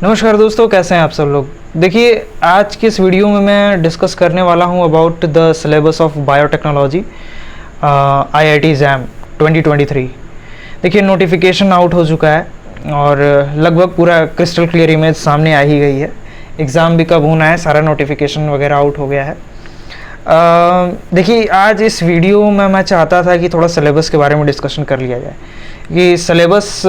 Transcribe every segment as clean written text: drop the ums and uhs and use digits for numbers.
नमस्कार दोस्तों, कैसे हैं आप सब लोग। देखिए, आज की इस वीडियो में मैं डिस्कस करने वाला हूं about the syllabus of biotechnology IIT jam 2023। देखिए, नोटिफिकेशन आउट हो चुका है और लगभग पूरा क्रिस्टल क्लियर इमेज सामने आ ही गई है। एग्ज़ाम भी कब होना है, सारा नोटिफिकेशन वगैरह आउट हो गया है। देखिए, आज इस वीडियो में मैं चाहता था कि थोड़ा सिलेबस के बारे में डिस्कशन कर लिया जाए कि सिलेबस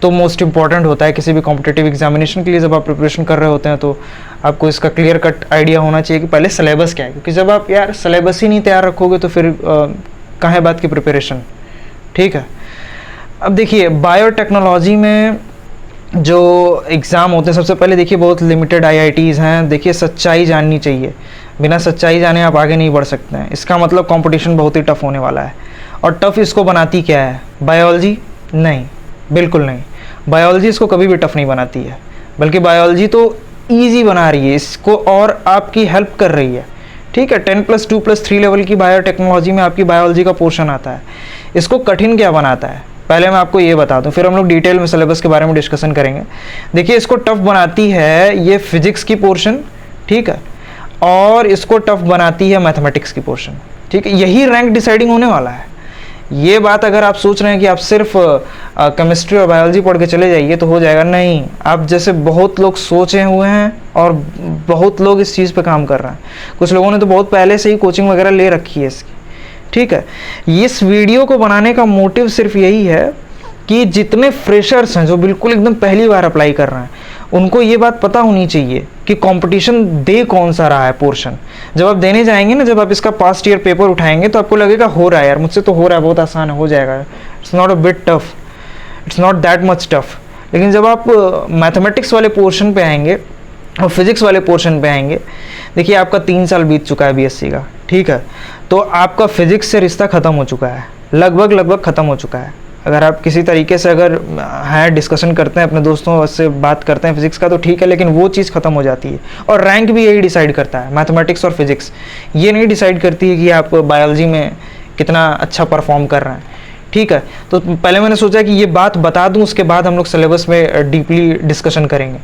तो मोस्ट इम्पॉर्टेंट होता है किसी भी कॉम्पिटिटिव एग्जामिनेशन के लिए। जब आप प्रिपरेशन कर रहे होते हैं तो आपको इसका क्लियर कट आइडिया होना चाहिए कि पहले सिलेबस क्या है, क्योंकि जब आप यार सिलेबस ही नहीं तैयार रखोगे तो फिर कहाँ है बात की प्रिपरेशन। ठीक है, अब देखिए बायोटेक्नोलॉजी में जो एग्ज़ाम होते हैं, सबसे पहले देखिए बहुत लिमिटेड आईआईटीज़ हैं। देखिए, सच्चाई जाननी चाहिए, बिना सच्चाई जाने आप आगे नहीं बढ़ सकते हैं। इसका मतलब कंपटीशन बहुत ही टफ होने वाला है। और टफ इसको बनाती क्या है? बायोलॉजी? नहीं, बिल्कुल नहीं। बायोलॉजी इसको कभी भी टफ नहीं बनाती है, बल्कि बायोलॉजी तो ईजी बना रही है इसको और आपकी हेल्प कर रही है। ठीक है, 10+2+3 लेवल की बायोटेक्नोलॉजी में आपकी बायोलॉजी का पोर्शन आता है। इसको कठिन क्या बनाता है, पहले मैं आपको ये बता दूं, फिर हम लोग डिटेल में सिलेबस के बारे में डिस्कशन करेंगे। देखिए, इसको टफ बनाती है ये फिजिक्स की पोर्शन, ठीक है, और इसको टफ बनाती है मैथमेटिक्स की पोर्शन। ठीक है, यही रैंक डिसाइडिंग होने वाला है। ये बात अगर आप सोच रहे हैं कि आप सिर्फ केमिस्ट्री और बायोलॉजी पढ़ के चले जाइए तो हो जाएगा, नहीं। आप जैसे बहुत लोग सोचे हुए हैं और बहुत लोग इस चीज़ पे काम कर रहे हैं। कुछ लोगों ने तो बहुत पहले से ही कोचिंग वगैरह ले रखी है इसकी। ठीक है, इस वीडियो को बनाने का मोटिव सिर्फ यही है कि जितने फ्रेशर्स हैं जो बिल्कुल एकदम पहली बार अप्लाई कर रहे हैं, उनको ये बात पता होनी चाहिए कि कंपटीशन दे कौन सा रहा है पोर्शन। जब आप देने जाएंगे ना, जब आप इसका पास्ट ईयर पेपर उठाएंगे तो आपको लगेगा हो रहा है यार, मुझसे तो हो रहा है, बहुत आसान है, हो जाएगा, it's not a bit tough, it's not that much tough. लेकिन जब आप मैथमेटिक्स वाले पोर्शन पे आएंगे और फिजिक्स वाले पोर्शन पे आएंगे, देखिए आपका 3 साल बीत चुका है बीएससी का। ठीक है, तो आपका फिजिक्स से रिश्ता ख़त्म हो चुका है, लगभग ख़त्म हो चुका है। अगर आप किसी तरीके से अगर हैं डिस्कशन करते हैं, अपने दोस्तों से बात करते हैं फिजिक्स का, तो ठीक है, लेकिन वो चीज़ ख़त्म हो जाती है। और रैंक भी यही डिसाइड करता है, मैथमेटिक्स और फिजिक्स ये नहीं डिसाइड करती है कि आप बायोलॉजी में कितना अच्छा परफॉर्म कर रहे हैं। ठीक है, तो पहले मैंने सोचा कि ये बात बता दूं, उसके बाद हम लोग सिलेबस में डीपली डिस्कशन करेंगे।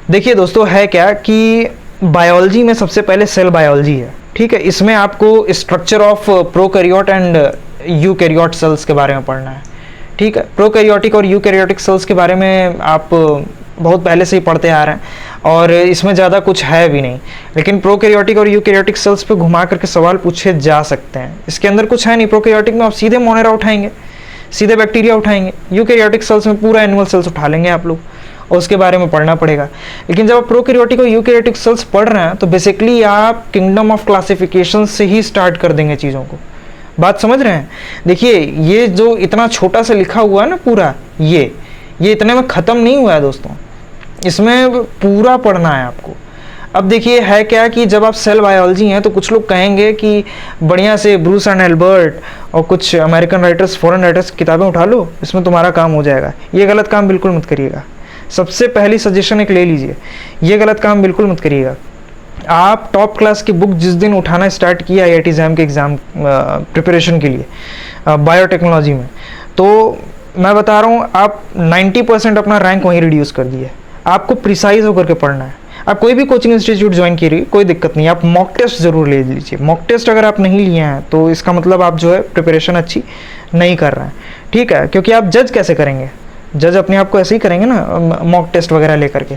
देखिए दोस्तों, है क्या कि बायोलॉजी में सबसे पहले सेल बायोलॉजी है। ठीक है, इसमें आपको structure of prokaryote and eukaryote cells के बारे में पढ़ना है। ठीक है, प्रोकैरियोटिक और यूकैरियोटिक सेल्स के बारे में आप बहुत पहले से ही पढ़ते आ रहे हैं और इसमें ज़्यादा कुछ है भी नहीं। लेकिन प्रोकैरियोटिक और यूकैरियोटिक सेल्स पे घुमा करके सवाल पूछे जा सकते हैं। इसके अंदर कुछ है नहीं। प्रोकैरियोटिक में आप सीधे मोनेरा उठाएंगे, सीधे बैक्टीरिया उठाएंगे। यूकैरियोटिक सेल्स में पूरा एनिमल सेल्स उठा लेंगे आप लोग, और उसके बारे में पढ़ना पड़ेगा। लेकिन जब आप प्रोकैरियोटिक और यूकैरियोटिक सेल्स पढ़ रहे हैं तो बेसिकली आप किंगडम ऑफ क्लासिफिकेशन से ही स्टार्ट कर देंगे चीज़ों को। बात समझ रहे हैं? देखिए, ये जो इतना छोटा सा लिखा हुआ है ना पूरा, ये इतने में ख़त्म नहीं हुआ है दोस्तों, इसमें पूरा पढ़ना है आपको। अब देखिए, है क्या कि जब आप सेल बायोलॉजी हैं तो कुछ लोग कहेंगे कि बढ़िया से ब्रूस एंड एल्बर्ट और कुछ अमेरिकन राइटर्स, फॉरेन राइटर्स की किताबें उठा लो, इसमें तुम्हारा काम हो जाएगा। ये गलत काम बिल्कुल मत करिएगा। सबसे पहली सजेशन एक ले लीजिए, ये गलत काम बिल्कुल मत करिएगा। आप टॉप क्लास की बुक जिस दिन उठाना स्टार्ट किया आईआईटी जैम के एग्ज़ाम प्रिपरेशन के लिए बायोटेक्नोलॉजी में, तो मैं बता रहा हूँ आप 90% अपना रैंक वहीं रिड्यूस कर दिए। आपको प्रिसाइज होकर के पढ़ना है। आप कोई भी कोचिंग इंस्टीट्यूट ज्वाइन कीजिए, कोई दिक्कत नहीं, आप मॉक टेस्ट ज़रूर ले लीजिए। मॉक टेस्ट अगर आप नहीं लिए हैं तो इसका मतलब आप जो है प्रिपरेशन अच्छी नहीं कर रहे हैं। ठीक है, क्योंकि आप जज कैसे करेंगे? जज अपने आप को ऐसे ही करेंगे ना, मॉक टेस्ट वगैरह लेकर के।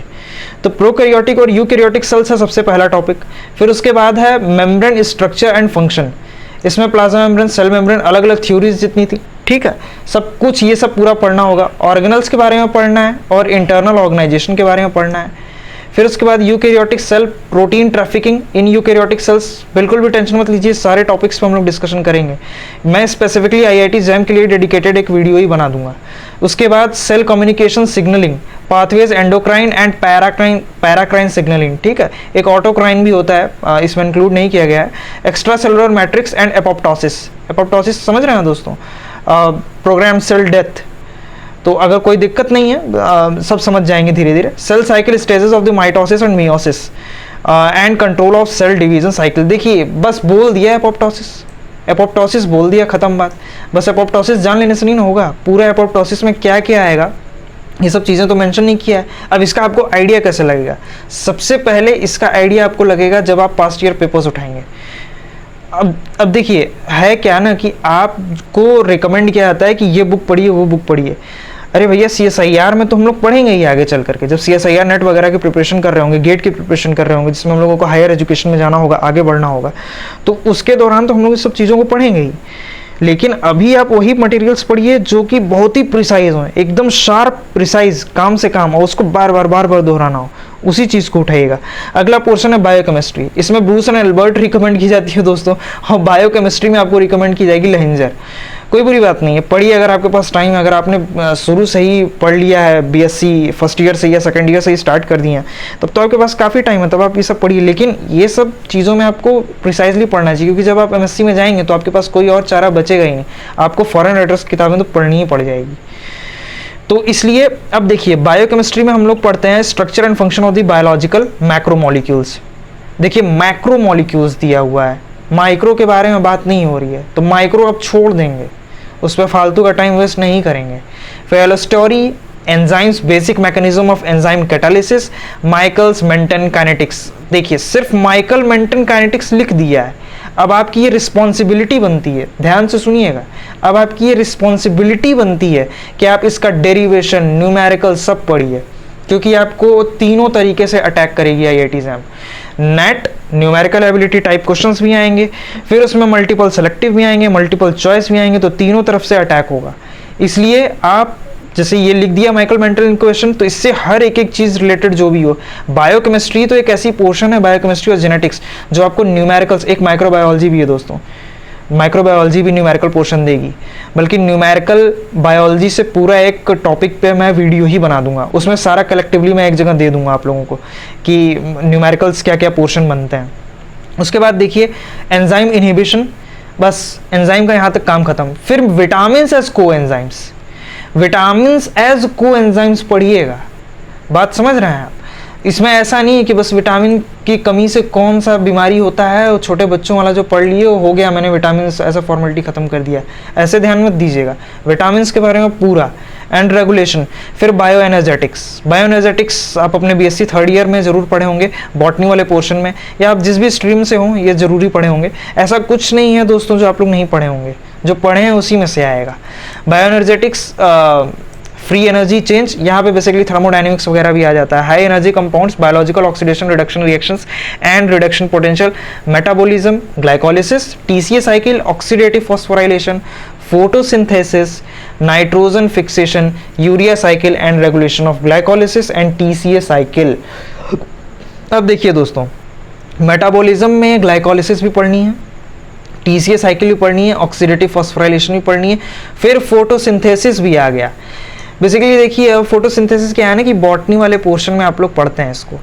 तो प्रोकैरियोटिक और यूकैरियोटिक सेल्स है सबसे पहला टॉपिक। फिर उसके बाद है मेम्ब्रेन स्ट्रक्चर एंड फंक्शन। इसमें प्लाज्मा मेम्ब्रेन, सेल मेम्ब्रेन, अलग अलग थ्योरीज जितनी थी, ठीक है, सब कुछ ये सब पूरा पढ़ना होगा। ऑर्गेनल्स के बारे में पढ़ना है और इंटरनल ऑर्गेनाइजेशन के बारे में पढ़ना है। फिर उसके बाद eukaryotic cell, protein trafficking in eukaryotic cells. बिल्कुल भी टेंशन मत लीजिए, सारे टॉपिक्स पे हम लोग डिस्कशन करेंगे। मैं स्पेसिफिकली आईआईटी जैम के लिए डेडिकेटेड एक वीडियो ही बना दूंगा। उसके बाद cell communication signalling, pathways, endocrine and paracrine signalling. ठीक है, एक ऑटोक्राइन भी होता है, इसमें इंक्लूड नहीं किया गया है। Extra cellular matrix and apoptosis. Apoptosis समझ रहे हैं दोस्तों? Program cell death. तो अगर कोई दिक्कत नहीं है, सब समझ जाएंगे धीरे धीरे। Cell cycle stages of the mitosis and meiosis and control of cell division cycle. देखिए, बस बोल दिया एपोप्टोसिस बोल दिया, खत्म बात। बस एपोप्टोसिस जान लेने से नहीं होगा, पूरा एपोप्टोसिस में क्या क्या आएगा ये सब चीज़ें तो मेंशन नहीं किया है। अब इसका आपको आइडिया कैसे लगेगा? सबसे पहले इसका आइडिया आपको लगेगा जब आप पास्ट ईयर पेपर्स उठाएंगे। अब देखिए है क्या ना कि आपको रिकमेंड किया जाता है कि ये बुक पढ़िए, वो बुक पढ़िए। अरे भैया CSIR में तो हम लोग पढ़ेंगे ही आगे चल करके, जब CSIR नेट वगैरह की प्रिपरेशन कर रहे होंगे, गेट की प्रिपरेशन कर रहे होंगे, जिसमें हम लोगों को हायर एजुकेशन में जाना होगा, आगे बढ़ना होगा, तो उसके दौरान तो हम लोग इस सब चीज़ों को पढ़ेंगे ही। लेकिन अभी आप वही मटेरियल्स पढ़िए जो कि बहुत ही प्रिसाइज हो, एकदम शार्प प्रिसाइज, काम से काम, और उसको बार बार दोहराना हो, उसी चीज़ को उठाइएगा। अगला पोर्शन है बायोकेमिस्ट्री। इसमें ब्रूस एंड एल्बर्ट रिकमेंड की जाती है दोस्तों, और बायोकेमिस्ट्री में आपको रिकमेंड की जाएगी लहेंजर। कोई बुरी बात नहीं है, पढ़िए अगर आपके पास टाइम है। अगर आपने शुरू से ही पढ़ लिया है, BSc फर्स्ट ईयर से या सेकंड ईयर से ही स्टार्ट कर दिए हैं, तब तो आपके पास काफ़ी टाइम है, तब आप ये सब पढ़िए। लेकिन ये सब चीज़ों में आपको प्रिसाइजली पढ़ना चाहिए, क्योंकि जब आप MSc में जाएंगे तो आपके पास कोई और चारा बचेगा ही नहीं, आपको फॉरेन राइटर्स किताबें तो पढ़नी ही पड़ जाएगी। तो इसलिए अब देखिए बायोकेमिस्ट्री में हम लोग पढ़ते हैं structure and function of the biological macromolecules. देखिए मैक्रोमोलिक्यूल्स दिया हुआ है, माइक्रो के बारे में बात नहीं हो रही है, तो माइक्रो आप छोड़ देंगे, उस पर फालतू का टाइम वेस्ट नहीं करेंगे। फिर story enzymes, basic mechanism of enzyme catalysis, Michaelis Menten kinetics. देखिए सिर्फ माइकल मेंटन काइनेटिक्स लिख दिया है, अब आपकी ये रिस्पॉन्सिबिलिटी बनती है, ध्यान से सुनिएगा, अब आपकी ये रिस्पॉन्सिबिलिटी बनती है कि आप इसका डेरिवेशन, न्यूमेरिकल सब पढ़िए, क्योंकि आपको तीनों तरीके से अटैक करेगी IIT exam. Net numerical ability type questions भी आएंगे, फिर उसमें मल्टीपल सेलेक्टिव भी आएंगे, मल्टीपल चॉइस भी आएंगे, तो तीनों तरफ से अटैक होगा। इसलिए आप जैसे ये लिख दिया माइकल मेंटल इक्वेशन, तो इससे हर एक चीज़ रिलेटेड जो भी हो। बायोकेमिस्ट्री तो एक ऐसी पोर्शन है, बायोकेमिस्ट्री और जेनेटिक्स, जो आपको न्यूमेरिकल्स, एक माइक्रोबायोलॉजी भी है दोस्तों, माइक्रोबायोलॉजी भी न्यूमेरिकल पोर्शन देगी। बल्कि न्यूमेरिकल बायोलॉजी से पूरा एक टॉपिक पे मैं वीडियो ही बना दूंगा, उसमें सारा कलेक्टिवली मैं एक जगह दे दूंगा आप लोगों को कि न्यूमेरिकल्स क्या क्या पोर्शन बनते हैं। उसके बाद देखिए एंजाइम इनहिबिशन, बस एंजाइम का यहाँ तक काम खत्म। फिर विटामिन एज को एंजाइम्स, विटामिन एज को एंजाइम्स पढ़िएगा, बात समझ रहे हैं आप? इसमें ऐसा नहीं है कि बस विटामिन की कमी से कौन सा बीमारी होता है, वो छोटे बच्चों वाला जो पढ़ लिए वो हो गया, मैंने विटामिन ऐसा फॉर्मेलिटी खत्म कर दिया, ऐसे ध्यान मत दीजिएगा। विटामिन के बारे में पूरा एंड रेगुलेशन। फिर बायो एनर्जेटिक्स, बायो एनर्जेटिक्स आप अपने BSc थर्ड ईयर में ज़रूर पढ़े होंगे, बॉटनी वाले पोर्शन में, या आप जिस भी स्ट्रीम से हों ये ज़रूरी पढ़े होंगे। ऐसा कुछ नहीं है दोस्तों जो आप लोग नहीं पढ़े होंगे, जो पढ़े हैं उसी में से आएगा। Bio energetics, free energy change, यहाँ पे बेसिकली थर्मोडायनेमिक्स वगैरह भी आ जाता है। High energy compounds, biological oxidation reduction reactions and reduction potential, metabolism, glycolysis, TCA cycle, oxidative phosphorylation, photosynthesis, nitrogen fixation, urea cycle and regulation of glycolysis and TCA cycle. अब देखिए दोस्तों, metabolism में glycolysis भी पढ़नी है, TCA साइकिल भी पढ़नी है, ऑक्सीडेटिव फॉस्फोराइलेशन भी पढ़नी है, फिर फोटोसिंथेसिस भी आ गया। बेसिकली देखिए फोटोसिंथेसिस क्या है ना कि बॉटनी वाले पोर्शन में आप लोग पढ़ते हैं इसको,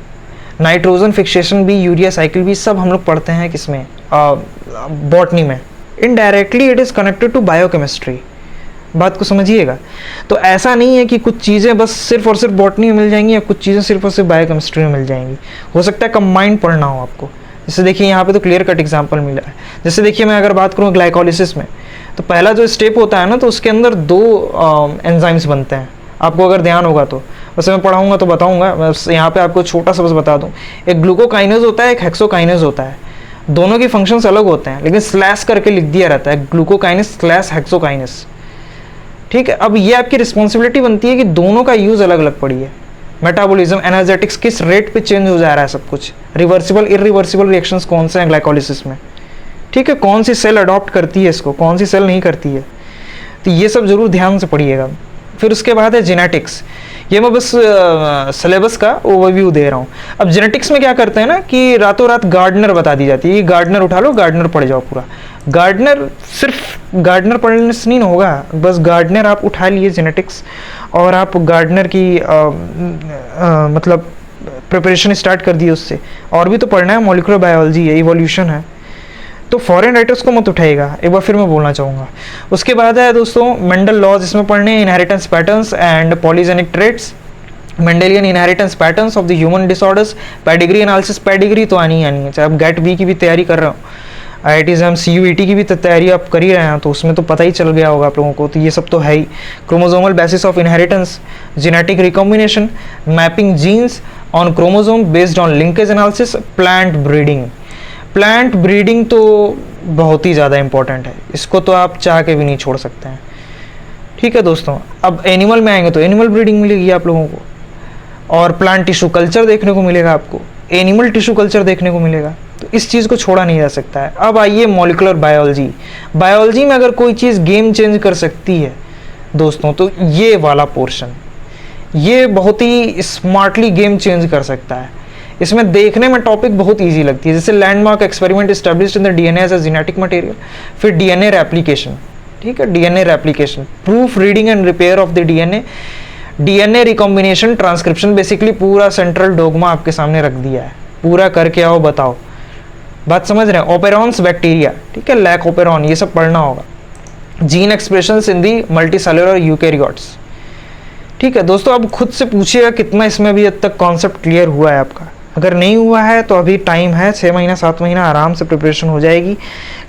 नाइट्रोजन फिक्सेशन भी, यूरिया साइकिल भी, सब हम लोग पढ़ते हैं किसमें, बॉटनी में। Indirectly it is connected to biochemistry, बात को समझिएगा। तो ऐसा नहीं है कि कुछ चीज़ें बस सिर्फ और सिर्फ बॉटनी में मिल जाएंगी या कुछ चीज़ें सिर्फ और सिर्फ बायोकेमिस्ट्री में मिल जाएंगी, हो सकता है कंबाइंड पढ़ना हो आपको। जैसे देखिए यहाँ पे तो क्लियर कट एग्जांपल मिला है। जैसे देखिए मैं अगर बात करूँ ग्लाइकोलिसिस में, तो पहला जो स्टेप होता है ना, तो उसके अंदर 2 एंजाइम्स बनते हैं, आपको अगर ध्यान होगा तो। वैसे मैं पढ़ाऊंगा तो बताऊंगा, बस यहाँ पे आपको छोटा सा बस बता दूँ। एक ग्लूकोकाइनेज होता है, एक हेक्सोकाइनेज होता है, दोनों की फंक्शंस अलग होते हैं, लेकिन स्लैश करके लिख दिया रहता है, ग्लूकोकाइनेज स्लैश हेक्सोकाइनेज। ठीक है, अब ये आपकी रिस्पॉन्सिबिलिटी बनती है कि दोनों का यूज़ अलग अलग पढ़िए। मेटाबॉलिज्म, एनर्जेटिक्स, किस रेट पे चेंज हो जा रहा है सब कुछ, रिवर्सिबल इरिवर्सिबल रिएक्शंस कौन से हैं ग्लाइकोलिसिस में, ठीक है, कौन सी सेल अडॉप्ट करती है इसको, कौन सी सेल नहीं करती है, तो ये सब जरूर ध्यान से पढ़िएगा। फिर उसके बाद है जेनेटिक्स, ये मैं बस सिलेबस का ओवरव्यू दे रहा हूँ। अब जेनेटिक्स में क्या करते हैं ना कि रातों रात गार्डनर बता दी जाती है, ये गार्डनर उठा लो, गार्डनर पढ़ जाओ पूरा। गार्डनर सिर्फ गार्डनर पढ़ने से नहीं होगा, बस गार्डनर आप उठा लिए जेनेटिक्स, और आप गार्डनर की मतलब प्रिपरेशन स्टार्ट कर दी उससे। और भी तो पढ़ना है, मॉलिक्यूलर बायोलॉजी है, इवोल्यूशन है, तो फॉरेन राइटर्स को मत उठाइएगा, एक बार फिर मैं बोलना चाहूँगा। उसके बाद है दोस्तों मेंडल लॉज, इसमें पढ़ने हैं inheritance patterns and polygenic traits, Mendelian inheritance patterns of the human disorders, pedigree analysis, pedigree तो आनी ही आनी है, चाहे आप गेट बी की भी तैयारी कर रहे हो, IIT एग्जाम CUET की भी तैयारी आप कर ही रहे हैं तो उसमें तो पता ही चल गया होगा आप लोगों को, तो ये सब तो है ही। Chromosomal basis of inheritance, genetic recombination, mapping genes on chromosome based on linkage analysis, plant breeding. Plant breeding तो बहुत ही ज़्यादा इंपॉर्टेंट है, इसको तो आप चाह के भी नहीं छोड़ सकते हैं। ठीक है दोस्तों, अब एनिमल में आएंगे तो एनिमल ब्रीडिंग मिलेगी आप लोगों को, और प्लांट टिश्यू कल्चर देखने को मिलेगा आपको, एनिमल टिश्यू कल्चर देखने को मिलेगा, तो इस चीज़ को छोड़ा नहीं जा सकता है। अब आइए मॉलिकुलर बायोलॉजी। बायोलॉजी में अगर कोई चीज़ गेम चेंज कर सकती है दोस्तों तो ये वाला पोर्शन, ये बहुत ही स्मार्टली गेम चेंज कर सकता है। इसमें देखने में टॉपिक बहुत इजी लगती है, जैसे landmark experiment established in the DNA as a genetic material, फिर DNA रेप्लिकेशन, ठीक है, DNA replication, proof reading and repair of the DNA recombination, transcription, basically पूरा सेंट्रल डोगमा आपके सामने रख दिया है, पूरा करके आओ बताओ, बात समझ रहे हैं। ओपेरॉन्स बैक्टीरिया, ठीक है, लैक ओपेरॉन, ये सब पढ़ना होगा। जीन एक्सप्रेशंस इन दी मल्टीसेलुलर यूकेरियोट्स। ठीक है दोस्तों, अब खुद से पूछिएगा कितना इसमें अभी तक कॉन्सेप्ट क्लियर हुआ है आपका। अगर नहीं हुआ है तो अभी टाइम है, 6 महीना 7 महीना आराम से प्रिपरेशन हो जाएगी।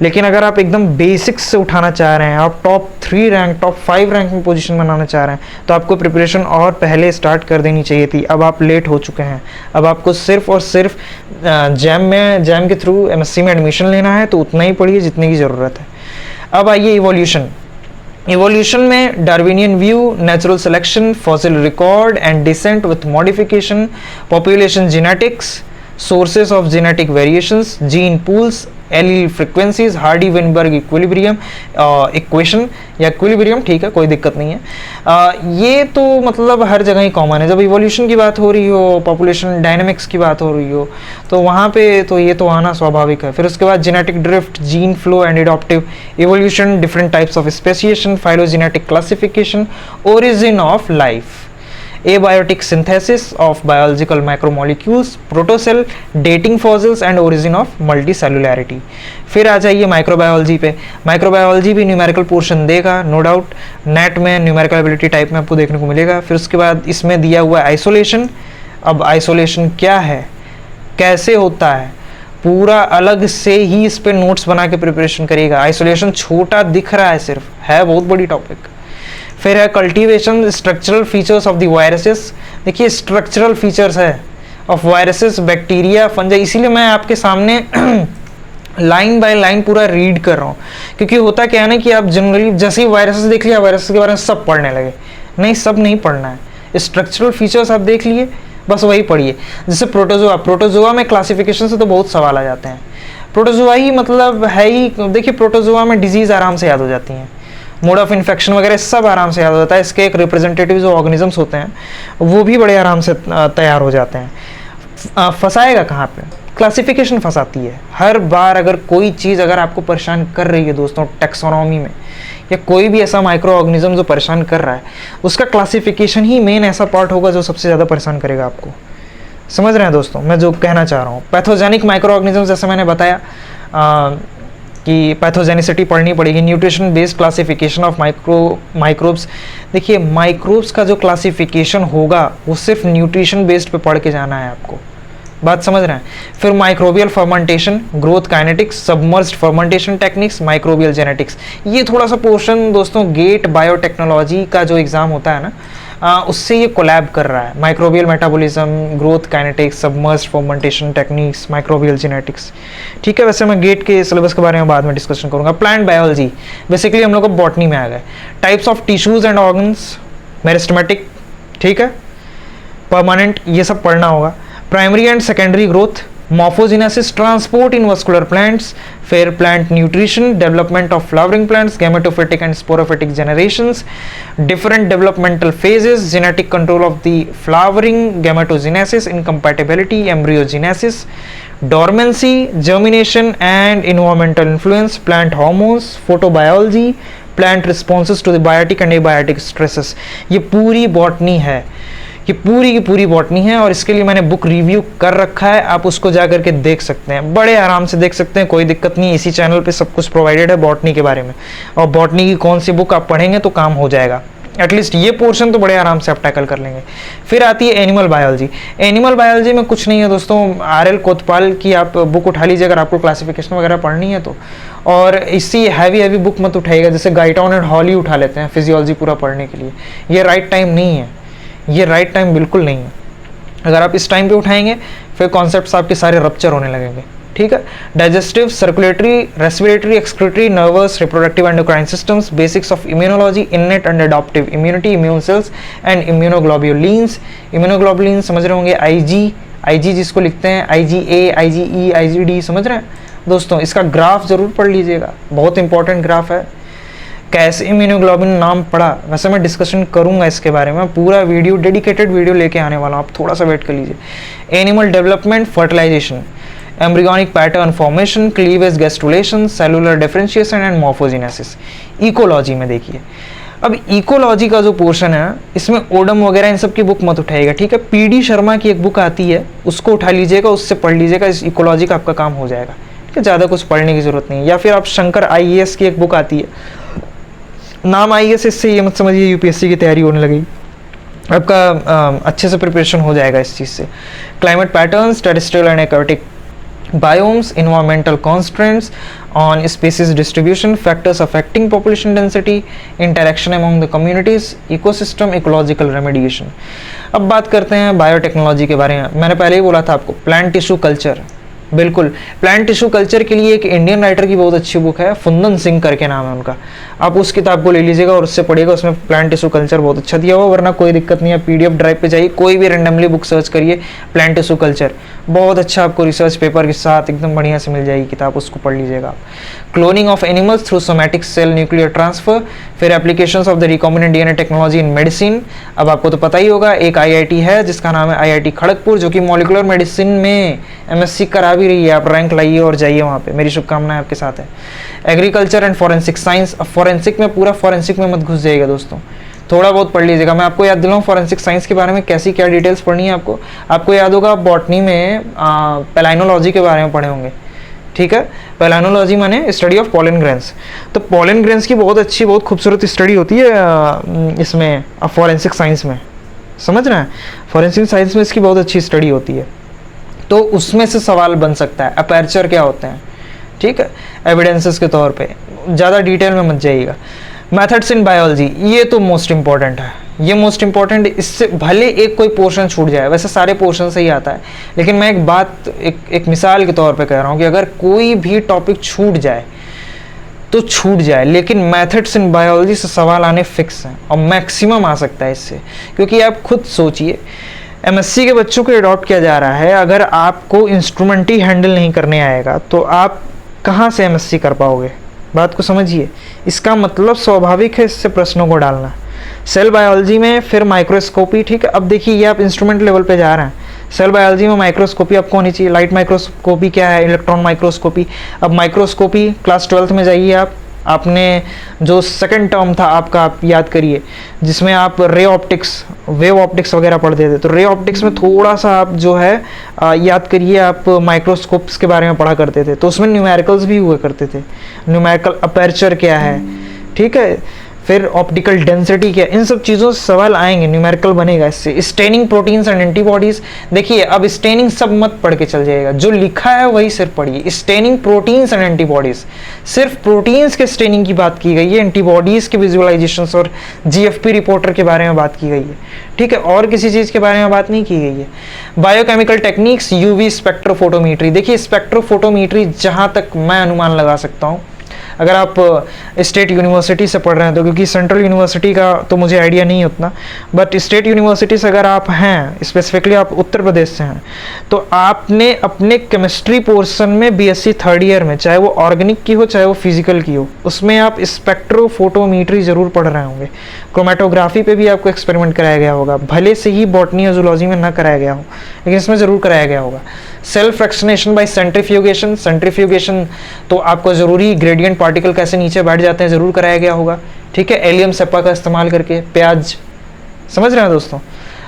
लेकिन अगर आप एकदम बेसिक्स से उठाना चाह रहे हैं, आप टॉप 3 रैंक टॉप 5 रैंक में पोजीशन बनाना चाह रहे हैं, तो आपको प्रिपरेशन और पहले स्टार्ट कर देनी चाहिए थी। अब आप लेट हो चुके हैं। अब आपको सिर्फ और सिर्फ जैम के थ्रू MSc में एडमिशन लेना है, तो उतना ही पढ़िए जितने की ज़रूरत है। अब आइए इवोल्यूशन। इवोल्यूशन में Darwinian view, natural selection, fossil record and descent with modification, population genetics, sources of genetic variations, gene pools, allele frequencies, Hardy Weinberg equilibrium equation या इक्विलिब्रियम, ठीक है, कोई दिक्कत नहीं है। ये तो मतलब हर जगह ही कॉमन है। जब इवोल्यूशन की बात हो रही हो, पॉपुलेशन डायनेमिक्स की बात हो रही हो, तो वहाँ पे तो ये तो आना स्वाभाविक है। फिर उसके बाद genetic drift, gene flow and adaptive evolution, different types of speciation, phylogenetic classification, origin of life, abiotic synthesis of biological macromolecules, protocell, dating fossils and origin of multicellularity। फिर आ जाइए माइक्रोबायोलॉजी पे। माइक्रोबायोलॉजी भी न्यूमेरिकल पोर्शन देगा, no doubt, net में numerical ability type में आपको देखने को मिलेगा। फिर उसके बाद इसमें दिया हुआ है आइसोलेशन। अब आइसोलेशन क्या है, कैसे होता है, पूरा अलग से ही इस पे नोट्स बना के प्रिपरेशन करिएगा। आइसोलेशन छोटा दिख रहा है, सिर्फ है बहुत बड़ी टॉपिक। फिर है cultivation, structural features of the viruses. देखिए स्ट्रक्चरल फीचर्स है ऑफ वायरसेस, बैक्टीरिया, फंजाई, इसीलिए मैं आपके सामने लाइन बाय लाइन पूरा रीड कर रहा हूँ, क्योंकि होता क्या है ना कि आप जनरली जैसे ही वायरसेस देख लिया, वायरसेस के बारे में सब पढ़ने लगे। नहीं, सब नहीं पढ़ना है। स्ट्रक्चरल फीचर्स आप देख लिए, बस वही पढ़िए। जैसे प्रोटोजोआ, प्रोटोजोआ में क्लासिफिकेशन से तो बहुत सवाल आ जाते हैं। प्रोटोजोआ ही मतलब है ही, देखिए प्रोटोजोआ में डिजीज आराम से याद हो जाती हैं, मोड ऑफ इन्फेक्शन वगैरह सब आराम से याद हो जाता है। इसके एक रिप्रेजेंटेटिव जो ऑर्गेनिजम्स होते हैं वो भी बड़े आराम से तैयार हो जाते हैं। फंसाएगा कहाँ पे, क्लासिफिकेशन फंसाती है हर बार। अगर कोई चीज़ अगर आपको परेशान कर रही है दोस्तों टैक्सोनॉमी में, या कोई भी ऐसा माइक्रो ऑर्गेनिज्म जो परेशान कर रहा है, उसका क्लासिफिकेशन ही मेन ऐसा पार्ट होगा जो सबसे ज़्यादा परेशान करेगा आपको। समझ रहे हैं दोस्तों मैं जो कहना चाह रहा हूँ। पैथोजेनिक माइक्रो ऑर्गेनिज्म, जैसे मैंने बताया कि पैथोजेनिसिटी पढ़नी पड़ेगी। Nutrition based classification of microbes. देखिए माइक्रोब्स का जो क्लासिफिकेशन होगा वो सिर्फ न्यूट्रिशन बेस्ड पे पढ़ के जाना है आपको, बात समझ रहे हैं। फिर microbial fermentation, growth kinetics, submerged fermentation techniques, microbial genetics. ये थोड़ा सा पोर्शन दोस्तों गेट बायोटेक्नोलॉजी का जो एग्जाम होता है ना, उससे ये कोलैब कर रहा है। Microbial metabolism, growth kinetics, submerged fermentation techniques, microbial genetics. ठीक है, वैसे मैं गेट के सिलेबस के बारे में बाद में डिस्कशन करूंगा। प्लांट बायोलॉजी, बेसिकली हम लोग बॉटनी में आ गए। Types of tissues and organs, meristematic, ठीक है, परमानेंट, ये सब पढ़ना होगा। Primary and secondary growth, morphogenesis, transport in vascular plants, फिर plant nutrition, development of flowering plants, gametophytic and sporophytic generations, different developmental phases, genetic control of the flowering, gametogenesis, incompatibility, embryogenesis, dormancy, germination and environmental influence, plant hormones, photobiology, plant responses to the biotic and abiotic stresses. ये पूरी botany है, ये पूरी की पूरी botany है, और इसके लिए मैंने बुक रिव्यू कर रखा है, आप उसको जा करके देख सकते हैं, बड़े आराम से देख सकते हैं, कोई दिक्कत नहीं। इसी चैनल पे सब कुछ प्रोवाइडेड है बॉटनी के बारे में, और बॉटनी की कौन सी बुक आप पढ़ेंगे तो काम हो जाएगा। एटलीस्ट ये पोर्शन तो बड़े आराम से आप टैकल कर लेंगे। फिर आती है एनिमल बायोलॉजी। एनिमल बायोलॉजी में कुछ नहीं है दोस्तों, RL कोतवाल की आप बुक उठा लीजिए अगर आपको क्लासिफिकेशन वगैरह पढ़नी है तो, और इसी हैवी बुक मत उठाइएगा, जैसे गाइटॉन एंड हॉल ही उठा लेते हैं फिजियोलॉजी पूरा पढ़ने के लिए। ये राइट टाइम नहीं है, ये राइट टाइम बिल्कुल नहीं है। अगर आप इस टाइम पे उठाएंगे फिर कॉन्सेप्ट्स आपके सारे रप्चर होने लगेंगे, ठीक है। Digestive, circulatory, respiratory, excretory, nervous, reproductive, endocrine systems, basics of immunology, innate and adaptive immunity, immune cells and immunoglobulins. Immunoglobulins समझ रहे होंगे, IG जिसको लिखते हैं IgA, IgE, IgD, समझ रहे हैं दोस्तों। इसका ग्राफ जरूर पढ़ लीजिएगा, बहुत इंपॉर्टेंट ग्राफ है। कैसे इम्यूनोग्लोबिन नाम पढ़ा, वैसे मैं डिस्कशन करूंगा इसके बारे में, पूरा वीडियो, डेडिकेटेड वीडियो लेके आने वाला हूँ, आप थोड़ा सा वेट कर लीजिए। Animal development, fertilisation, embryonic pattern formation, cleavage, gastrulation, cellular differentiation and morphogenesis. Ecology में देखिए, अब इकोलॉजी का जो पोर्शन है इसमें ओडम वगैरह इन सब की बुक मत उठाइएगा, ठीक है। PD शर्मा की एक बुक आती है, उसको उठा लीजिएगा, उससे पढ़ लीजिएगा, इस इकोलॉजी का आपका काम हो जाएगा, ठीक है। ज़्यादा कुछ पढ़ने की जरूरत नहीं है। या फिर आप शंकर IAS की एक बुक आती है, नाम IAS, इससे ये मत समझिए UPSC की तैयारी होने लगी, आपका अच्छे से प्रिपरेशन हो जाएगा इस चीज़ से। Climate patterns, terrestrial and aquatic biomes, environmental constraints on species distribution, factors affecting population density, interaction among the communities, ecosystem, ecological remediation। अब बात करते हैं बायोटेक्नोलॉजी के बारे में। मैंने पहले ही बोला था आपको, प्लांट टिश्यू कल्चर, बिल्कुल प्लांट टिश्यू कल्चर के लिए एक इंडियन राइटर की बहुत अच्छी बुक है, फुंदन सिंह करके नाम है उनका, आप उस किताब को ले लीजिएगा और उससे पढ़िएगा, उसमें प्लांट टिश्यू कल्चर बहुत अच्छा दिया हुआ। वरना कोई दिक्कत नहीं है, PDF ड्राइव पे जाइए, कोई भी रेंडमली बुक सर्च करिए, प्लांट टिश्यू कल्चर बहुत अच्छा आपको रिसर्च पेपर के साथ एकदम बढ़िया से मिल जाएगी किताब, उसको पढ़ लीजिएगा आप। Cloning of animals through somatic cell nuclear transfer, फिर applications of the recombinant DNA technology in medicine. अब आपको तो पता ही होगा, एक IIT है जिसका नाम है IIT खड़गपुर, जो कि मॉलिकुलर मेडिसिन में MSc करा भी रही है, आप रैंक लाइए और जाइए वहाँ पे, मेरी शुभकामनाएं आपके साथ है। एग्रीकल्चर एंड फॉरेंसिक साइंस, अब फॉरेंसिक में पूरा फॉरेंसिक में मत घुस जाइएगा दोस्तों, थोड़ा बहुत पढ़ लीजिएगा। मैं आपको याद दिलाऊं फॉरेंसिक साइंस के बारे में कैसी क्या डिटेल्स पढ़नी है आपको याद होगा, बॉटनी में पेलाइनोलॉजी के बारे में पढ़े होंगे, ठीक है। पेलाइनोलॉजी माने स्टडी ऑफ पॉलन ग्रेन्स, तो पॉलन ग्रेन्स की बहुत अच्छी, बहुत खूबसूरत स्टडी होती है इसमें फॉरेंसिक साइंस में, समझ रहे हैं। फॉरेंसिक साइंस में इसकी बहुत अच्छी स्टडी होती है, तो उसमें से सवाल बन सकता है, अपर्चर क्या होते हैं, ठीक है, एविडेंसेस के तौर पे, ज़्यादा डिटेल में मत जाइएगा। मेथड्स इन बायोलॉजी, ये तो मोस्ट इंपॉर्टेंट है, ये मोस्ट इंपॉर्टेंट, इससे भले एक कोई पोर्शन छूट जाए, वैसे सारे पोर्शन से ही आता है, लेकिन मैं एक बात, एक मिसाल के तौर पे कह रहा हूँ कि अगर कोई भी टॉपिक छूट जाए तो छूट जाए, लेकिन मेथड्स इन बायोलॉजी से सवाल आने फिक्स हैं और मैक्सिमम आ सकता है इससे। क्योंकि आप खुद सोचिए, MSc के बच्चों को अडॉप्ट किया जा रहा है, अगर आपको इंस्ट्रूमेंट ही हैंडल नहीं करने आएगा तो आप कहाँ से MSc कर पाओगे, बात को समझिए। इसका मतलब स्वाभाविक है इससे प्रश्नों को डालना। सेल बायोलॉजी में फिर माइक्रोस्कोपी, ठीक है। अब देखिए ये आप इंस्ट्रूमेंट लेवल पे जा रहे हैं, सेल बायोलॉजी में माइक्रोस्कोपी आपको होनी चाहिए। लाइट माइक्रोस्कोपी क्या है, इलेक्ट्रॉन माइक्रोस्कोपी। अब माइक्रोस्कोपी क्लास 12th में जाइए आपने जो सेकंड टर्म था आपका, आप याद करिए, जिसमें आप रे ऑप्टिक्स, वेव ऑप्टिक्स वगैरह पढ़ते थे, तो रे ऑप्टिक्स में थोड़ा सा आप जो है याद करिए, आप माइक्रोस्कोप्स के बारे में पढ़ा करते थे, तो उसमें न्यूमेरिकल्स भी हुआ करते थे। न्यूमेरिकल अपर्चर क्या है, ठीक है, फिर ऑप्टिकल डेंसिटी क्या, इन सब चीज़ों से सवाल आएंगे, न्यूमेरिकल बनेगा इससे। स्टेनिंग प्रोटीन्स एंड एंटीबॉडीज, देखिए अब स्टेनिंग सब मत पढ़ के चल जाएगा, जो लिखा है वही सिर्फ पढ़िए। स्टेनिंग प्रोटीन्स एंड एंटीबॉडीज, सिर्फ प्रोटीन्स के स्टेनिंग की बात की गई है, एंटीबॉडीज के विजुअलाइजेशन और GFP रिपोर्टर के बारे में बात की गई है, ठीक है, और किसी चीज़ के बारे में बात नहीं की गई है। बायोकेमिकल टेक्निक्स, UV स्पेक्ट्रोफोटोमीट्री, देखिए स्पेक्ट्रोफोटोमीट्री जहाँ तक मैं अनुमान लगा सकता हूँ, अगर आप स्टेट यूनिवर्सिटी से पढ़ रहे हैं तो, क्योंकि सेंट्रल यूनिवर्सिटी का तो मुझे आइडिया नहीं उतना, बट स्टेट यूनिवर्सिटी से अगर आप हैं, स्पेसिफिकली आप उत्तर प्रदेश से हैं, तो आपने अपने केमिस्ट्री पोर्शन में BSc थर्ड ईयर में, चाहे वो ऑर्गेनिक की हो चाहे वो फिजिकल की हो, उसमें आप स्पेक्ट्रोफोटोमीट्री जरूर पढ़ रहे होंगे। क्रोमेटोग्राफी पे भी आपको एक्सपेरिमेंट कराया गया होगा, भले से ही बॉटनी या जूलॉजी में ना कराया गया हो, लेकिन इसमें ज़रूर कराया गया होगा। Cell fractionation by centrifugation, centrifugation तो आपको ज़रूरी, ग्रेडियंट पार्टिकल कैसे नीचे बैठ जाते हैं ज़रूर कराया गया होगा, ठीक है, एलियम सेप्पा का इस्तेमाल करके, प्याज, समझ रहे हैं दोस्तों।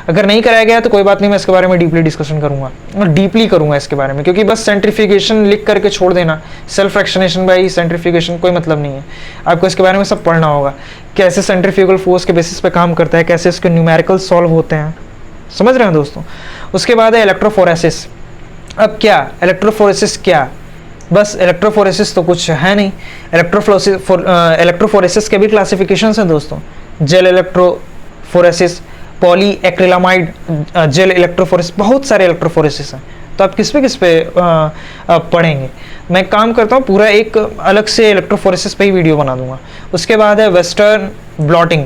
अगर नहीं कराया गया तो कोई बात नहीं, मैं इसके बारे में डीपली डिस्कशन करूंगा और डीपली करूंगा इसके बारे में, क्योंकि बस सेंट्रीफ्यूगेशन लिख करके छोड़ देना, सेल्फ फ्रैक्शनेशन बाय सेंट्रीफ्यूगेशन, कोई मतलब नहीं है, आपको इसके बारे में सब पढ़ना होगा। कैसे सेंट्रीफ्यूगल फोर्स के बेसिस पे काम करता है, कैसे इसके न्यूमेरिकल सॉल्व होते हैं, समझ रहे हैं दोस्तों। उसके बाद है इलेक्ट्रोफोरेसिस। अब क्या इलेक्ट्रोफोरेसिस, क्या बस इलेक्ट्रोफोरेसिस तो कुछ है नहीं। इलेक्ट्रोफोरेसिस के भी क्लासिफिकेशंस हैं दोस्तों, gel electrophoresis, poly acrylamide gel electrophoresis, बहुत सारे इलेक्ट्रोफोरेसिस हैं। तो आप किस पे पढ़ेंगे। मैं काम करता हूँ पूरा एक अलग से इलेक्ट्रोफोरेसिस पे ही वीडियो बना दूंगा। उसके बाद है वेस्टर्न ब्लॉटिंग।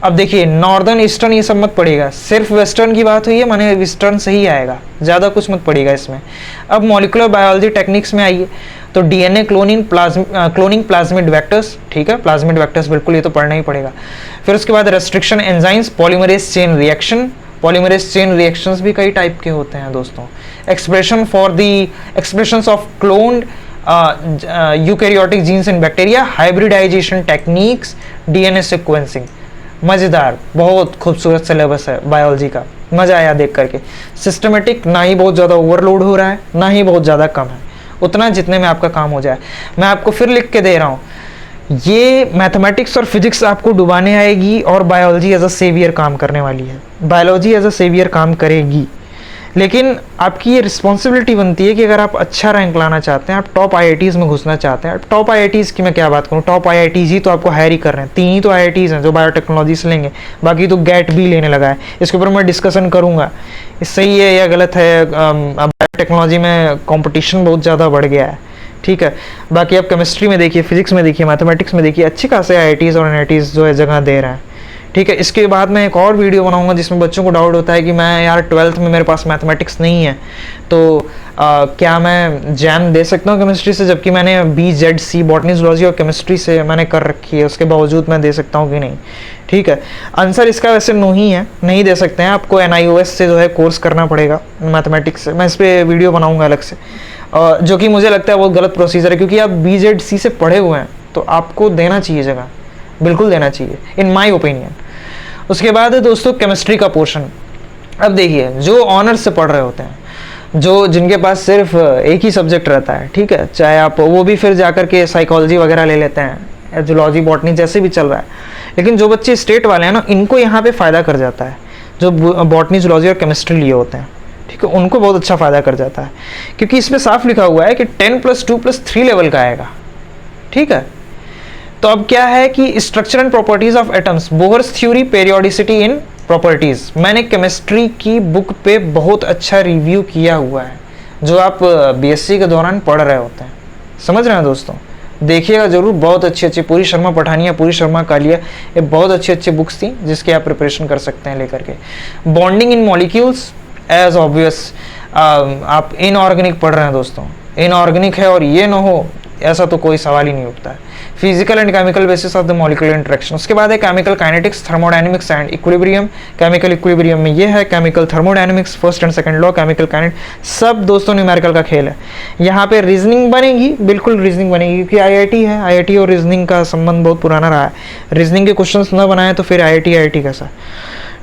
अब देखिए नॉर्दर्न ईस्टर्न ये सब मत पड़ेगा, सिर्फ वेस्टर्न की बात हुई है माने वेस्टर्न से ही आएगा, ज़्यादा कुछ मत पड़ेगा इसमें। अब मॉलिकुलर बायोलॉजी टेक्निक्स में आइए तो डीएनए क्लोनिंग प्लाज्मिड वेक्टर्स, ठीक है, प्लाज्मिड वेक्टर्स बिल्कुल ये तो पढ़ना ही पड़ेगा। फिर उसके बाद restriction enzymes, polymerase chain reaction, polymerase chain reactions भी कई टाइप के होते हैं दोस्तों। Expressions of cloned eukaryotic genes in bacteria, hybridization techniques, DNA sequencing. मज़ेदार, बहुत खूबसूरत सिलेबस है बायोलॉजी का, मज़ा आया देख करके। सिस्टमेटिक, ना ही बहुत ज़्यादा ओवरलोड हो रहा है ना ही बहुत ज़्यादा कम है, उतना जितने में आपका काम हो जाए। मैं आपको फिर लिख के दे रहा हूँ, ये मैथमेटिक्स और फिजिक्स आपको डुबाने आएगी और बायोलॉजी एज अ सेवियर काम करने वाली है। बायोलॉजी एज अ सेवियर काम करेगी, लेकिन आपकी ये रिस्पॉन्सिबिलिटी बनती है कि अगर आप अच्छा रैंक लाना चाहते हैं, आप टॉप आईआईटीज़ में घुसना चाहते हैं। टॉप आईआईटीज़ की मैं क्या बात करूँ, टॉप आईआईटीज़ ही तो आपको हायर ही कर रहे हैं। 3 ही तो आईआईटीज़ हैं जो बायोटेक्नोलॉजी से लेंगे, बाकी तो गेट भी लेने लगा है। इसके ऊपर मैं डिस्कशन करूँगा सही है या गलत है। बायोटेक्नोलॉजी में कॉम्पिटिशन बहुत ज़्यादा बढ़ गया है, ठीक है। बाकी आप केमिस्ट्री में देखिए, फिजिक्स में देखिए, मैथमेटिक्स में देखिए, अच्छी खासे आईआईटीज़ और एनआईटीज़ जो है जगह दे रहे हैं, ठीक है। इसके बाद मैं एक और वीडियो बनाऊंगा जिसमें बच्चों को डाउट होता है कि मैं यार 12th में मेरे पास मैथमेटिक्स नहीं है तो क्या मैं जैम दे सकता हूँ केमिस्ट्री से, जबकि मैंने BZC बॉटनी जूलॉजी और केमिस्ट्री से मैंने कर रखी है, उसके बावजूद मैं दे सकता हूँ कि नहीं, ठीक है। आंसर इसका वैसे नो ही है, नहीं दे सकते हैं। आपको NIOS से जो है कोर्स करना पड़ेगा मैथमेटिक्स से, मैं इस पर वीडियो बनाऊँगा अलग से, जो कि मुझे लगता है वो गलत प्रोसीजर है, क्योंकि आप BZC से पढ़े हुए हैं तो आपको देना चाहिए जगह, बिल्कुल देना चाहिए इन माय ओपिनियन। उसके बाद है दोस्तों केमिस्ट्री का पोर्शन। अब देखिए जो ऑनर्स से पढ़ रहे होते हैं, जो जिनके पास सिर्फ एक ही सब्जेक्ट रहता है, ठीक है, चाहे आप वो भी फिर जाकर के साइकोलॉजी वगैरह ले लेते हैं, जूलॉजी बॉटनी जैसे भी चल रहा है, लेकिन जो बच्चे स्टेट वाले हैं ना, इनको यहाँ पे फ़ायदा कर जाता है। जो बॉटनी जूलॉजी और केमिस्ट्री लिए होते हैं, ठीक है, उनको बहुत अच्छा फ़ायदा कर जाता है, क्योंकि इसमें साफ लिखा हुआ है कि 10+2+3 लेवल का आएगा, ठीक है। तो अब क्या है कि structure and properties of atoms, Bohr's theory, periodicity in properties, मैंने केमिस्ट्री की बुक पे बहुत अच्छा रिव्यू किया हुआ है, जो आप BSc के दौरान पढ़ रहे होते हैं, समझ रहे हैं दोस्तों, देखिएगा जरूर। बहुत अच्छी अच्छी पूरी शर्मा पठानिया, पूरी शर्मा कालिया, ये बहुत अच्छी अच्छी बुक्स थी जिसकी आप प्रिपरेशन कर सकते हैं लेकर के। Bonding in molecules, as obvious आप इनऑर्गेनिक पढ़ रहे हैं दोस्तों, इनऑर्गेनिक है और ये ना हो ऐसा तो कोई सवाल ही नहीं उठता है। Physical and chemical basis of the molecular interaction. उसके बाद है chemical kinetics, thermodynamics and equilibrium. Chemical equilibrium में ये है chemical thermodynamics, first and second law, chemical kinetic, सब दोस्तों न्यूमेरिकल का खेल है। यहाँ पे रीजनिंग बनेगी, बिल्कुल रीजनिंग बनेगी, क्योंकि IIT है, IIT और रीजनिंग का संबंध बहुत पुराना रहा है। रीजनिंग के क्वेश्चंस न बनाए तो फिर IIT कैसा,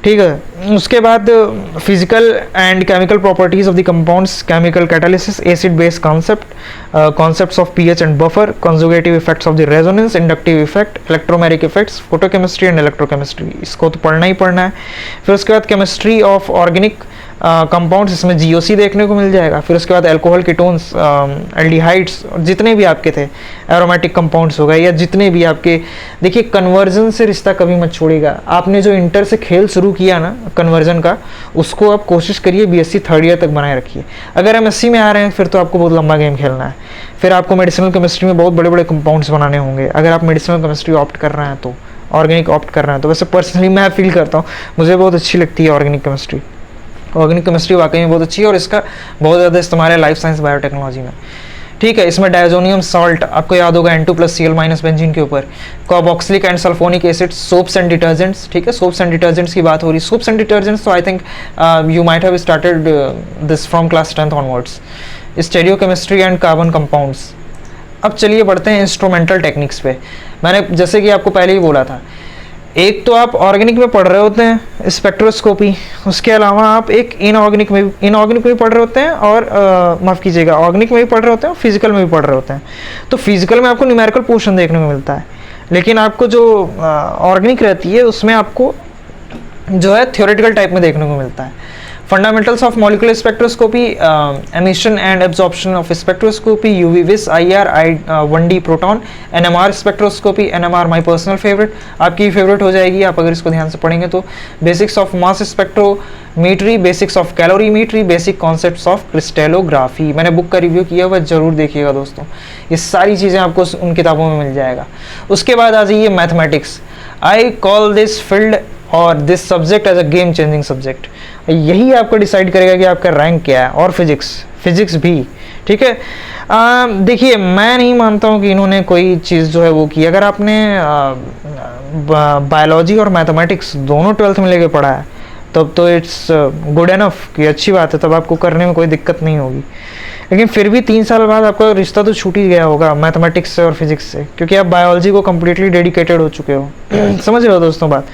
ठीक है। उसके बाद physical and chemical properties of the compounds, chemical catalysis, acid base concept, concepts of pH and buffer, conjugative effects of the resonance, inductive effect, electromeric effects, photochemistry and electrochemistry, इसको तो पढ़ना ही पढ़ना है। फिर उसके बाद केमिस्ट्री ऑफ ऑर्गेनिक कंपाउंड्स, इसमें GOC देखने को मिल जाएगा। फिर उसके बाद अल्कोहल, कीटोन्स, एल्डिहाइड्स, जितने भी आपके थे एरोमेटिक कंपाउंड्स हो गए, या जितने भी आपके, देखिए कन्वर्जन से रिश्ता कभी मत छोड़िएगा। आपने जो इंटर से खेल शुरू किया ना कन्वर्जन का, उसको आप कोशिश करिए BSc 3rd ईयर तक बनाए रखिए। अगर MSc में आ रहे हैं फिर तो आपको बहुत लंबा गेम खेलना है, फिर आपको मेडिसिनल केमिस्ट्री में बहुत बड़े बड़े कंपाउंड्स बनाने होंगे। अगर आप मेडिसिनल केमिस्ट्री ऑप्ट कर रहे हैं तो, ऑर्गेनिक ऑप्ट कर रहे हैं तो, वैसे पर्सनली मैं फील करता हूँ मुझे बहुत अच्छी लगती है ऑर्गेनिक केमिस्ट्री। ऑर्गेनिक केमिस्ट्री वाकई में बहुत अच्छी है और इसका बहुत ज़्यादा इस्तेमाल है लाइफ साइंस बायोटेक्नोलॉजी में, ठीक है। इसमें डायजोनियम सॉल्ट आपको याद होगा N2+Cl- बेंजीन के ऊपर, carboxylic and sulphonic acid, soaps and detergents, ठीक है। सोप्स एंड डिटर्जेंट्स की बात हो रही, सोप्स एंड डिटर्जेंट्स तो I think you might have started this from class 10th onwards. Stereochemistry and carbon compounds. अब चलिए बढ़ते हैं इंस्ट्रूमेंटल टेक्निक्स पे। मैंने जैसे कि आपको पहले ही बोला था, एक तो आप ऑर्गेनिक में पढ़ रहे होते हैं स्पेक्ट्रोस्कोपी, उसके अलावा आप एक इनऑर्गेनिक में भी पढ़ रहे होते हैं, और माफ़ कीजिएगा ऑर्गेनिक में भी पढ़ रहे होते हैं और फिजिकल में भी पढ़ रहे होते हैं। तो फिजिकल में आपको न्यूमेरिकल पोर्शन देखने को मिलता है, लेकिन आपको जो ऑर्गेनिक रहती है उसमें आपको जो है थियोरेटिकल टाइप में देखने को मिलता है। Fundamentals of molecular spectroscopy, emission and absorption of spectroscopy, UV विस, IR, 1D proton, NMR spectroscopy, NMR my personal favourite, आपकी फेवरेट हो जाएगी आप अगर इसको ध्यान से पढ़ेंगे तो। Basics of mass spectrometry, basics of calorimetry, basic concepts of crystallography, मैंने बुक का रिव्यू किया हुआ, जरूर देखिएगा दोस्तों, ये सारी चीज़ें आपको उन किताबों में मिल जाएगा। उसके बाद आ जाइए mathematics. I call this field और this subject as a game changing subject, यही आपको डिसाइड करेगा कि आपका रैंक क्या है। और फिजिक्स भी, ठीक है। देखिए मैं नहीं मानता हूँ कि इन्होंने कोई चीज़ जो है वो की। अगर आपने बायोलॉजी और मैथमेटिक्स दोनों 12th में लेके पढ़ा है तब तो इट्स गुड एनफ, कि अच्छी बात है, तब आपको करने में कोई दिक्कत नहीं होगी। लेकिन फिर भी 3 साल बाद आपका रिश्ता तो छूट ही गया होगा मैथमेटिक्स से और फिजिक्स से, क्योंकि आप बायोलॉजी को कम्प्लीटली डेडिकेटेड हो चुके हो। समझ रहे हो दोस्तों बात।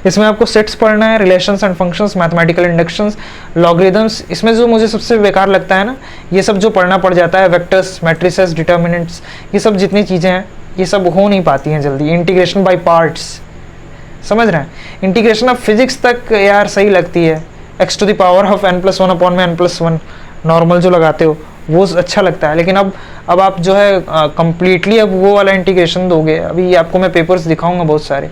इसमें आपको सेट्स पढ़ना है, relations and functions, mathematical inductions, logarithms. इसमें जो मुझे सबसे बेकार लगता है ना, ये सब जो पढ़ना पड़ जाता है, वेक्टर्स, मैट्रिसेस, डिटर्मिनेंट्स, ये सब जितनी चीज़ें हैं ये सब हो नहीं पाती हैं जल्दी। इंटीग्रेशन बाय पार्ट्स, समझ रहे हैं। इंटीग्रेशन ऑफ फिजिक्स तक यार सही लगती है, x to the power of n+1 upon में n+1 नॉर्मल जो लगाते हो वो अच्छा लगता है। लेकिन अब आप जो है कंप्लीटली अब वो वाला इंटीग्रेशन दोगे। अभी आपको मैं पेपर्स दिखाऊंगा बहुत सारे,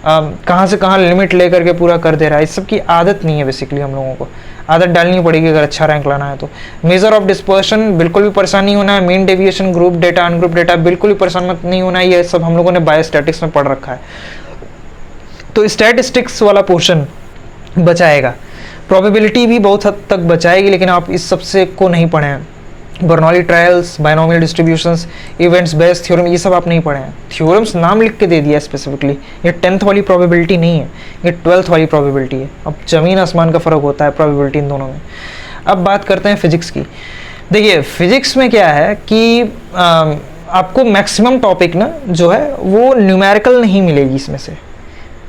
कहाँ से कहाँ लिमिट ले करके पूरा कर दे रहा है। इस सब की आदत नहीं है, बेसिकली हम लोगों को आदत डालनी पड़ेगी अगर अच्छा रैंक लाना है तो। मेजर ऑफ डिस्पर्शन, बिल्कुल भी परेशान नहीं होना है। Mean deviation, group data, ungroup data, बिल्कुल भी परेशान मत नहीं होना है। ये सब हम लोगों ने बायोस्टैटिक्स में पढ़ रखा है, तो स्टैटिस्टिक्स वाला पोर्शन बचाएगा। प्रोबेबिलिटी भी बहुत हद तक बचाएगी, लेकिन आप इस सबसे को नहीं पढ़े हैं। Bernoulli trials, binomial distributions, events based theorem, ये सब आप नहीं पढ़े हैं। थ्योरम्स नाम लिख के दे दिया स्पेसिफिकली। ये 10th वाली प्रोबेबिलिटी नहीं है, ये 12th वाली प्रोबेबिलिटी है। अब जमीन आसमान का फ़र्क होता है प्रोबेबिलिटी इन दोनों में। अब बात करते हैं फिजिक्स की। देखिए फिजिक्स में क्या है कि आपको मैक्सिमम टॉपिक ना जो है वो न्यूमेरिकल नहीं मिलेगी इसमें से।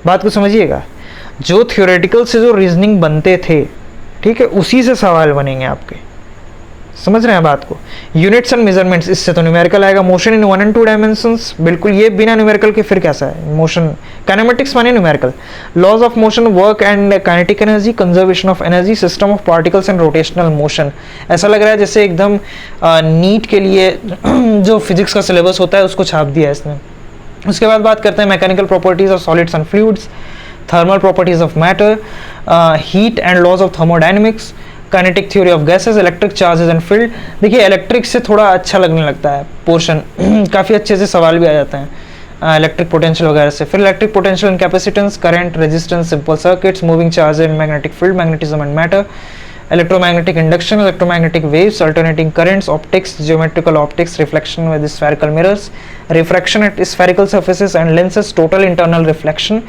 बात को समझिएगा, जो थियोरेटिकल से जो रीजनिंग बनते थे, ठीक है, उसी से सवाल बनेंगे आपके। समझ रहे हैं बात को। यूनिट्स एंड मेजरमेंट्स, इससे तो न्यूमेरिकल आएगा। मोशन इन 1 and 2 डायमेंशंस, बिल्कुल ये बिना न्यूमेरिकल के फिर कैसा है मोशन। काइनेमेटिक्स माने numerical. Laws of motion, work and kinetic energy, conservation of energy, system of particles and rotational motion. ऐसा लग रहा है जैसे एकदम नीट के लिए जो फिजिक्स का सिलेबस होता है उसको छाप दिया है इसने। उसके बाद बात करते हैं mechanical properties of solids and fluids, thermal properties of matter, heat and laws of thermodynamics, kinetic theory of gases, electric charges and field. देखिए इलेक्ट्रिक से थोड़ा अच्छा लगने लगता है पोर्शन काफ़ी अच्छे से सवाल भी आ जाते हैं इलेक्ट्रिक पोटेंशियल वगैरह से। फिर electric potential and capacitance, current, resistance, simple circuits, moving charge and magnetic field, magnetism and matter, electromagnetic induction, electromagnetic waves, alternating currents, optics, geometrical optics, reflection with spherical mirrors, refraction at spherical surfaces and lenses, total internal reflection।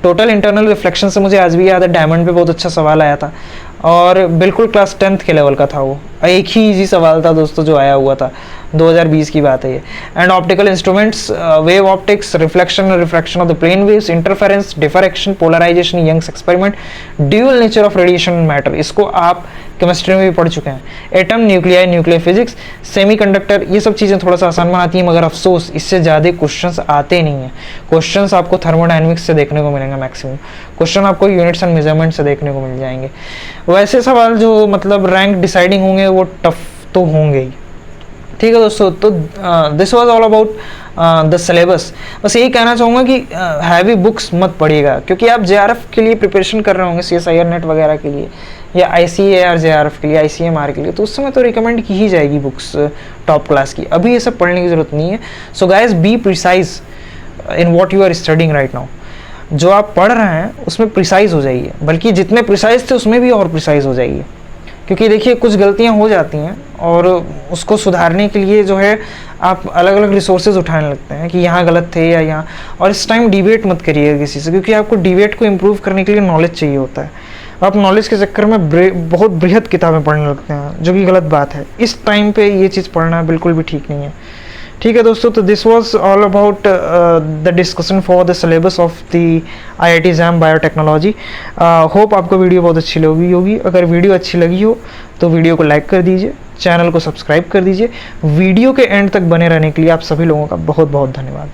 Total internal reflection से मुझे आज भी याद है, diamond पे बहुत अच्छा सवाल आया था और बिल्कुल क्लास 10th के लेवल का था वो। एक ही इजी सवाल था दोस्तों जो आया हुआ था, 2020 की बात है ये। And optical instruments, wave optics, reflection और refraction of the plane waves, interference, diffraction, polarisation, Young's experiment, dual nature of radiation and matter, इसको आप केमिस्ट्री में भी पढ़ चुके हैं। Atom, nuclei, nuclear physics, semiconductor, ये सब चीज़ें थोड़ा सा आसान बनाती हैं, मगर अफसोस इससे ज़्यादा क्वेश्चंस आते नहीं हैं। क्वेश्चंस आपको थर्मोडायनेमिक्स से देखने को मिलेंगे मैक्सिमम, क्वेश्चन आपको यूनिट्स एंड मेजरमेंट से देखने को मिल जाएंगे। वैसे सवाल जो मतलब रैंक डिसाइडिंग होंगे वो टफ तो होंगे ही। ठीक है दोस्तों, तो this was all about the syllabus. बस यही कहना चाहूँगा कि हैवी बुक्स मत पढ़िएगा, क्योंकि आप JRF के लिए प्रिपरेशन कर रहे होंगे, CSIR नेट वगैरह के लिए, या ICAR JRF के लिए, ICMR के लिए, तो उस समय तो रिकमेंड की ही जाएगी बुक्स टॉप क्लास की। अभी ये सब पढ़ने की ज़रूरत नहीं है। So guys be precise in what you are studying right now. जो आप पढ़ रहे हैं उसमें प्रिसाइज हो जाइए, बल्कि जितने प्रिसाइज थे उसमें भी और प्रिसाइज हो जाइए, क्योंकि देखिए कुछ गलतियां हो जाती हैं और उसको सुधारने के लिए जो है आप अलग अलग रिसोर्सेज उठाने लगते हैं कि यहाँ गलत थे या यहाँ। और इस टाइम डिबेट मत करिएगा किसी से, क्योंकि आपको डिबेट को इम्प्रूव करने के लिए नॉलेज चाहिए होता है। आप नॉलेज के चक्कर में बहुत बृहद किताबें पढ़ने लगते हैं, जो कि गलत बात है। इस टाइम पे ये चीज़ पढ़ना बिल्कुल भी ठीक नहीं है। ठीक है दोस्तों, तो this was all about the discussion for the syllabus of the IIT JAM biotechnology. Hope आपको वीडियो बहुत अच्छी लगी होगी। अगर वीडियो अच्छी लगी हो तो वीडियो को लाइक कर दीजिए, चैनल को सब्सक्राइब कर दीजिए। वीडियो के एंड तक बने रहने के लिए आप सभी लोगों का बहुत बहुत धन्यवाद।